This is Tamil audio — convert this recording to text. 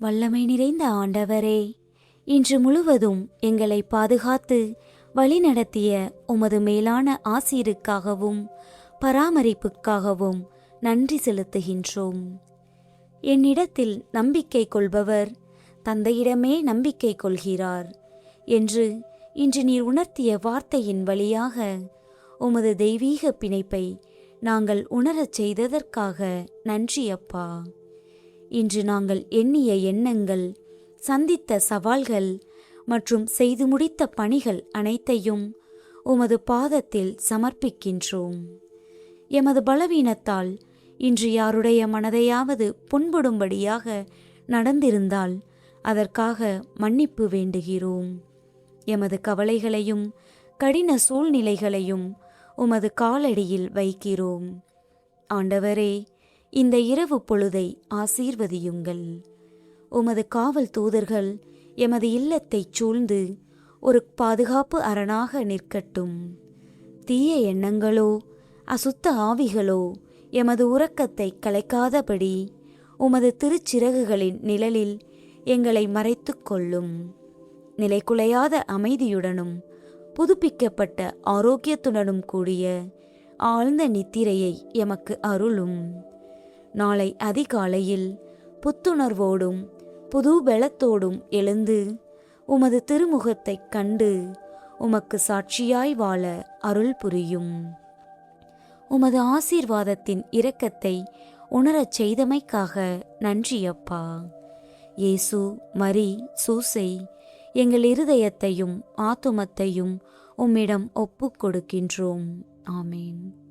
வல்லமை நிறைந்த ஆண்டவரே, இன்று முழுவதும் எங்களை பாதுகாத்து வழிநடத்திய உமது மேலான ஆசீருக்காகவும் பராமரிப்புக்காகவும் நன்றி செலுத்துகின்றோம். என்னிடத்தில் நம்பிக்கை கொள்பவர் தந்தையிடமே நம்பிக்கை கொள்கிறார் என்று இன்று நீர் உணர்த்திய வார்த்தையின் வழியாக உமது தெய்வீக பிணைப்பை நாங்கள் உணரச் செய்ததற்காக நன்றி அப்பா. இன்று நாங்கள் எண்ணிய எண்ணங்கள், சந்தித்த சவால்கள் மற்றும் செய்து முடித்த பணிகள் அனைத்தையும் உமது பாதத்தில் சமர்ப்பிக்கின்றோம். எமது பலவீனத்தால் இன்று யாருடைய மனதையாவது புண்படும்படியாக நடந்திருந்தால் அதற்காக மன்னிப்பு வேண்டுகிறோம். எமது கவலைகளையும் கடின சூழ்நிலைகளையும் உமது காலடியில் வைக்கிறோம். ஆண்டவரே, இந்த இரவு பொழுதை ஆசீர்வதியுங்கள். உமது காவல் தூதர்கள் எமது இல்லத்தைச் சூழ்ந்து ஒரு பாதுகாப்பு அரணாக நிற்கட்டும். தீய எண்ணங்களோ அசுத்த ஆவிகளோ எமது உறக்கத்தை கலைக்காதபடி உமது திருச்சிறகுகளின் நிழலில் எங்களை மறைத்து கொள்ளும். நிலைகுலையாத அமைதியுடனும் புதுப்பிக்கப்பட்ட ஆரோக்கியத்துடனும் கூடிய ஆழ்ந்த நித்திரையை எமக்கு அருளும். நாளை அதிகாலையில் புத்துணர்வோடும் புது பலத்தோடும் எழுந்து உமது திருமுகத்தைக் கண்டு உமக்கு சாட்சியாய் வாழ அருள் புரியும். உமது ஆசீர்வாதத்தின் இரக்கத்தை உணரச் செய்தமைக்காக நன்றி அப்பா. இயேசு, மரி, சூசை, எங்கள் இருதயத்தையும் ஆத்துமத்தையும் உம்மிடம் ஒப்புக் கொடுக்கின்றோம். ஆமேன்.